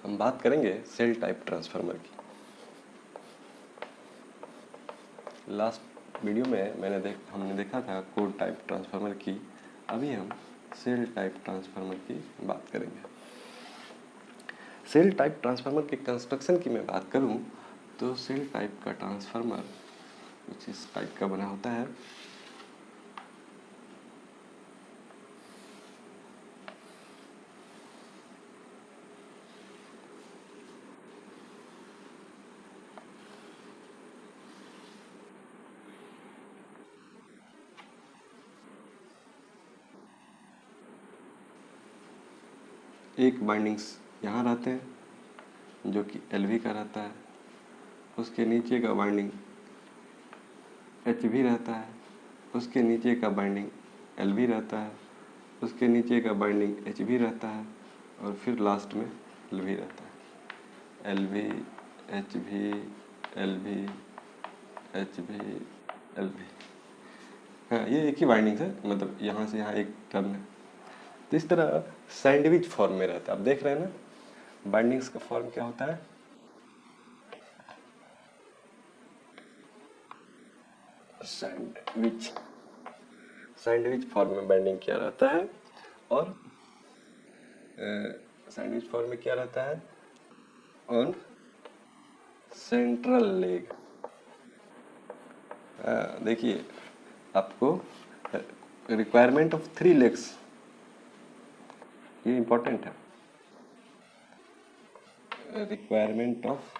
हम बात करेंगे सेल टाइप ट्रांसफार्मर की। लास्ट वीडियो में हमने देखा था कोर टाइप ट्रांसफार्मर की। अभी हम सेल टाइप ट्रांसफार्मर की बात करेंगे। सेल टाइप ट्रांसफार्मर के कंस्ट्रक्शन की मैं बात करूं तो सेल टाइप का ट्रांसफार्मर कुछ इस टाइप का बना होता है। एक बाइंडिंग्स यहाँ रहते हैं जो कि LV का रहता है, उसके नीचे का बाइंडिंग HV रहता है, उसके नीचे का बाइंडिंग LV रहता है, उसके नीचे का बाइंडिंग HV रहता है और फिर लास्ट में LV रहता है। LV HV LV HV LV, हाँ ये एक ही बाइंडिंग है, मतलब यहाँ से यहाँ एक टर्न है। तो इस तरह सैंडविच फॉर्म में रहता है। आप देख रहे हैं ना बाइंडिंग्स का फॉर्म क्या होता है। सैंडविच सैंडविच फॉर्म में बाइंडिंग किया रहता है और सैंडविच फॉर्म में क्या रहता है ऑन सेंट्रल लेग। देखिए आपको रिक्वायरमेंट ऑफ 3 लेग्स, ये इंपॉर्टेंट है। रिक्वायरमेंट ऑफ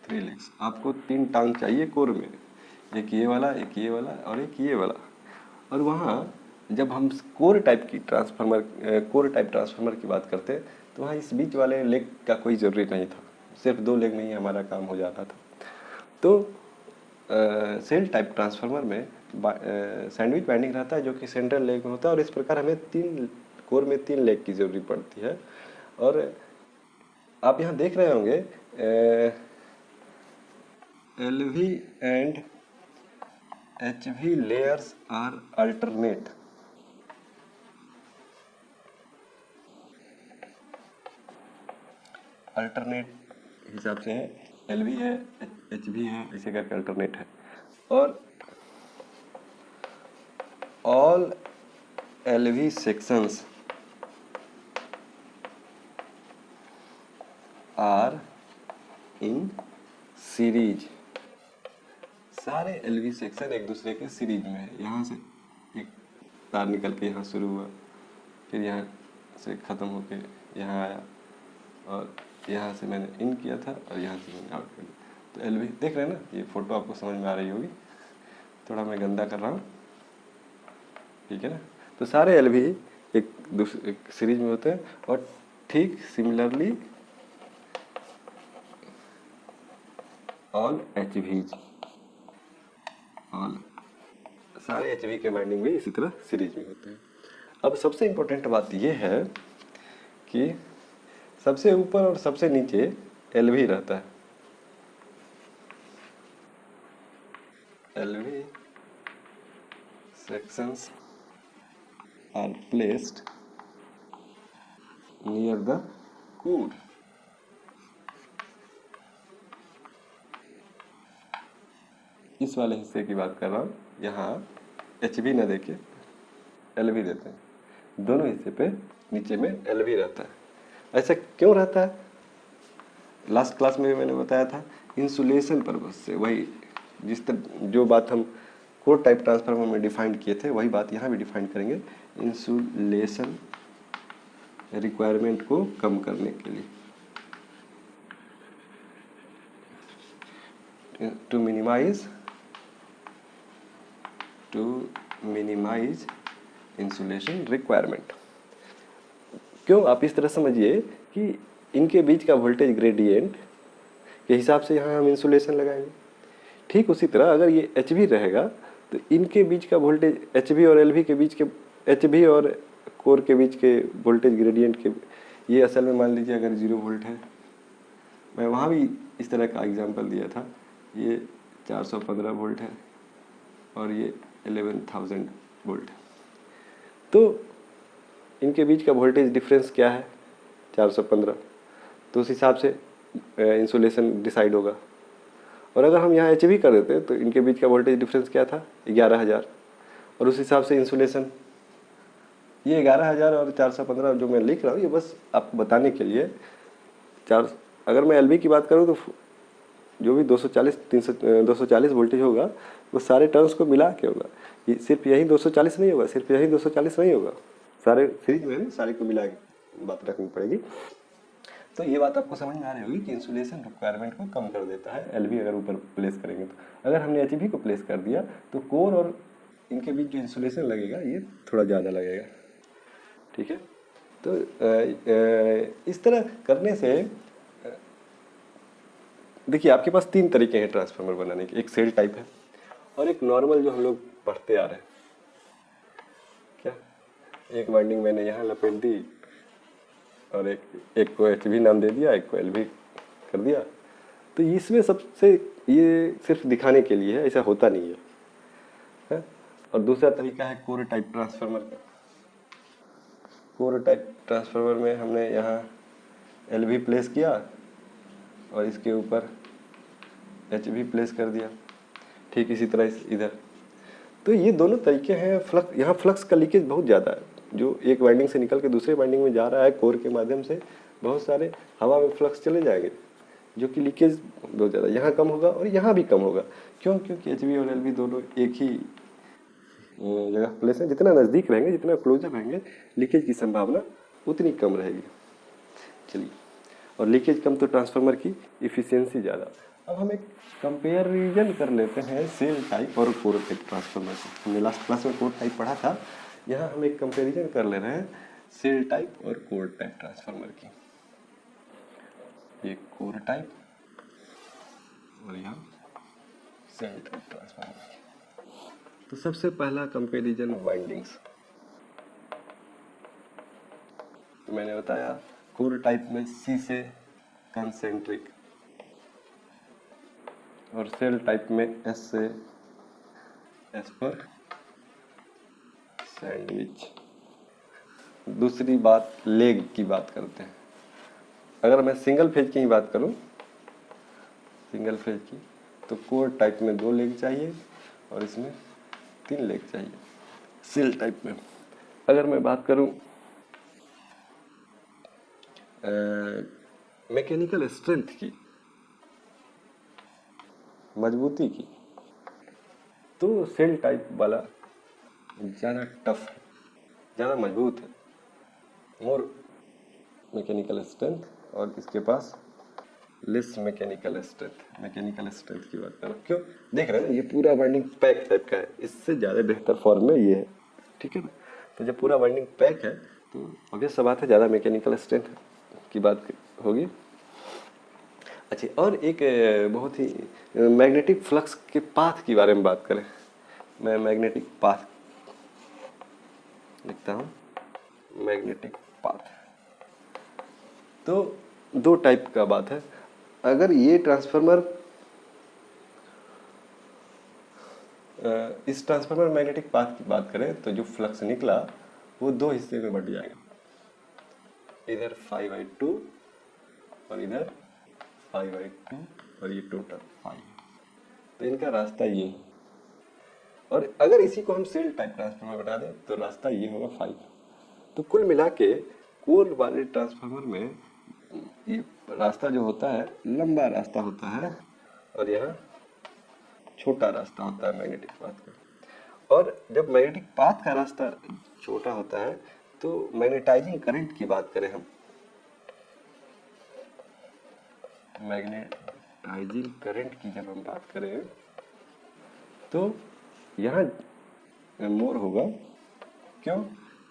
3 लेग्स, आपको 3 टांग चाहिए कोर में, एक ये वाला, एक ये वाला और एक ये वाला। और वहाँ जब हम कोर टाइप ट्रांसफार्मर की बात करते तो वहाँ इस बीच वाले लेग का कोई ज़रूरी नहीं था, सिर्फ 2 लेग में ही हमारा काम हो जाता था। तो सेल टाइप ट्रांसफार्मर में सैंडविच बाइंडिंग रहता है जो कि सेंट्रल लेग में होता है और इस प्रकार हमें 3 कोर में 3 लेग की ज़रूरत पड़ती है। और आप यहाँ देख रहे होंगे LV and HV layers are alternate। Alternate हिसाब से है, LV है HV है, ऐसे करके अल्टरनेट है। और all LV sections are in series. सारे LV सेक्शन एक दूसरे के सीरीज में है। यहाँ से एक तार निकल के यहाँ शुरू हुआ, फिर यहाँ से ख़त्म होके यहाँ आया और यहाँ से मैंने इन किया था और यहाँ से मैंने आउट कर दिया। तो LV देख रहे हैं ना, ये फोटो आपको समझ में आ रही होगी, थोड़ा मैं गंदा कर रहा हूँ, ठीक है ना। तो सारे LV एक सीरीज में होते हैं और ठीक सिमिलरली ऑल HVs, ऑल सारे HV के बाइंडिंग भी इसी तरह सीरीज में होते हैं। अब सबसे इम्पोर्टेंट बात यह है कि सबसे ऊपर और सबसे नीचे LV रहता है। LV sections are placed near the core। इस वाले हिस्से की बात कर रहा हूँ, यहाँ HV न देके LV देते हैं। दोनों हिस्से पे नीचे में LV रहता है। ऐसा क्यों रहता है? लास्ट क्लास में भी मैंने बताया था, इंसुलेशन पर्पज से। वही जो बात हम कोर टाइप ट्रांसफार्मर में डिफाइन किए थे, वही बात यहाँ भी डिफाइन करेंगे। इंसुलेशन रिक्वायरमेंट को कम करने के लिए, टू मिनिमाइज इंसुलेशन रिक्वायरमेंट। क्यों? आप इस तरह समझिए कि इनके बीच का वोल्टेज ग्रेडियंट के हिसाब से यहाँ हम इंसुलेशन लगाएंगे। ठीक उसी तरह अगर ये HV रहेगा तो इनके बीच का वोल्टेज, HV और LV के बीच के, HV और कोर के बीच के वोल्टेज ग्रेडियंट के, ये असल में मान लीजिए अगर 0 वोल्ट है, मैं वहाँ भी इस तरह का एग्जांपल दिया था, ये 415 वोल्ट है और ये 11,000 वोल्ट है। तो इनके बीच का वोल्टेज डिफरेंस क्या है? 415। तो उस हिसाब से इंसुलेशन डिसाइड होगा। और अगर हम यहाँ एच वी कर देते तो इनके बीच का वोल्टेज डिफरेंस क्या था, 11,000, और उस हिसाब से इंसुलेशन, ये 11,000 और 415 जो मैं लिख रहा हूँ ये बस आपको बताने के लिए। चार, अगर मैं एल की बात करूँ तो जो भी 240 300 240 वोल्टेज होगा वो सारे टर्न्स को मिला के होगा। ये सिर्फ यही 240 नहीं होगा, सिर्फ यही 240 नहीं होगा, सारे सीरीज में है ना, सारे को मिला के बात रखनी पड़ेगी। तो ये बात आपको समझ में आ रही होगी कि इंसुलेशन रिक्वायरमेंट को कम कर देता है एल अगर ऊपर प्लेस करेंगे तो। अगर हमने एच को प्लेस कर दिया तो कोर और इनके बीच जो इंसुलेशन लगेगा ये थोड़ा ज़्यादा लगेगा। ठीक है, तो इस तरह करने से देखिए आपके पास 3 तरीके हैं ट्रांसफार्मर बनाने के। एक सेल टाइप है और एक नॉर्मल जो हम लोग पढ़ते आ रहे हैं। क्या, एक वाइंडिंग मैंने यहाँ लपेट दी और एक को एच नाम दे दिया, एक को एल कर दिया। तो इसमें सबसे ये सिर्फ दिखाने के लिए है, ऐसा होता नहीं है। और दूसरा तरीका है कोर टाइप ट्रांसफार्मर का। कोर टाइप ट्रांसफार्मर में हमने यहाँ एल प्लेस किया और इसके ऊपर एच प्लेस कर दिया। ठीक इसी तरह इधर। तो ये दोनों तरीके हैं। फ्लक्स, यहाँ फ्लक्स का लीकेज बहुत ज़्यादा है, जो एक वाइंडिंग से निकल के दूसरे वाइंडिंग में जा रहा है कोर के माध्यम से, बहुत सारे हवा में फ्लक्स चले जाएंगे, जो कि लीकेज बहुत ज़्यादा यहाँ कम होगा और यहाँ भी कम होगा। क्यों? क्योंकि एच और एल दोनों एक ही जगह प्लेस है। जितना नज़दीक रहेंगे, जितना क्लोजर रहेंगे, लीकेज की संभावना उतनी कम रहेगी। चलिए, और लीकेज कम तो ट्रांसफार्मर की इफिशियंसी ज़्यादा। अब हम एक कंपेरिजन कर लेते हैं सेल टाइप और कोर टाइप ट्रांसफार्मर से। हमने लास्ट क्लास में कोर टाइप पढ़ा था, यहाँ हम एक कंपेरिजन कर ले रहे हैं सेल टाइप और कोर टाइप ट्रांसफार्मर की। ये कोर टाइप और यहाँ सेल टाइप ट्रांसफार्मर की। तो सबसे पहला कंपेरिजन वाइंडिंग्स। तो मैंने बताया कोर टाइप में सी से कंसेंट्रिक और सेल टाइप में एस से एस पर सैंडविच। दूसरी बात लेग की बात करते हैं। अगर मैं सिंगल फेज की ही बात करूं, सिंगल फेज की, तो कोर टाइप में 2 लेग चाहिए और इसमें 3 लेग चाहिए। सेल टाइप में अगर मैं बात करूं मैकेनिकल स्ट्रेंथ की, मजबूती की, तो सेल टाइप वाला ज़्यादा टफ है, ज़्यादा मजबूत है, मोर मैकेनिकल स्ट्रेंथ, और इसके पास less mechanical strength. Mechanical strength की बात करो, क्यों? देख रहे हैं ये पूरा वाइंडिंग पैक टाइप का है, इससे ज़्यादा बेहतर फॉर्म में ये है। ठीक है ना? तो जब पूरा वाइंडिंग पैक है तो ऑब्वियस सा बात है ज़्यादा मैकेनिकल स्ट्रेंथ की बात होगी। अच्छा, और एक बहुत ही मैग्नेटिक फ्लक्स के पाथ के बारे में बात करें। मैं मैग्नेटिक पाथ लिखता हूँ, मैग्नेटिक पाथ। तो 2 टाइप का बात है। अगर ये ट्रांसफार्मर, इस ट्रांसफार्मर मैग्नेटिक पाथ की बात करें तो जो फ्लक्स निकला वो 2 हिस्से में बट जाएगा, इधर 5/2 और इधर 5/2, और ये टोटल 5। तो इनका रास्ता ये है। और अगर इसी को हम सेल टाइप ट्रांसफार्मर बना दें तो रास्ता ये होगा 5। तो कुल मिला के कोर वाले ट्रांसफार्मर में ये रास्ता जो होता है लंबा रास्ता होता है और यहाँ छोटा रास्ता होता है मैग्नेटिक पाथ का। और जब मैग्नेटिक पाथ का रास्ता छोटा होता है तो मैग्नेटाइजिंग करंट की बात करें हम, मैग्नेटाइजिंग करंट की जब हम बात करें तो यहाँ मोर होगा। क्यों?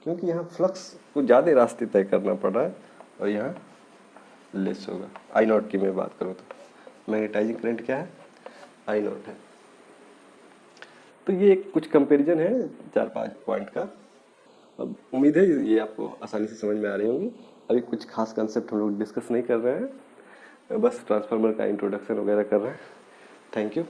क्योंकि यहाँ फ्लक्स को ज़्यादा रास्ते तय करना पड़ रहा है और यहाँ लेस होगा। आई नॉट की मैं बात करूँ तो मैग्नेटाइजिंग करंट क्या है? आई नॉट है। तो ये कुछ कंपैरिजन है 4-5 पॉइंट का। अब उम्मीद है ये आपको आसानी से समझ में आ रही होंगी। अभी कुछ खास कंसेप्ट हम लोग डिस्कस नहीं कर रहे हैं, बस ट्रांसफार्मर का इंट्रोडक्शन वगैरह कर रहे हैं। Thank you.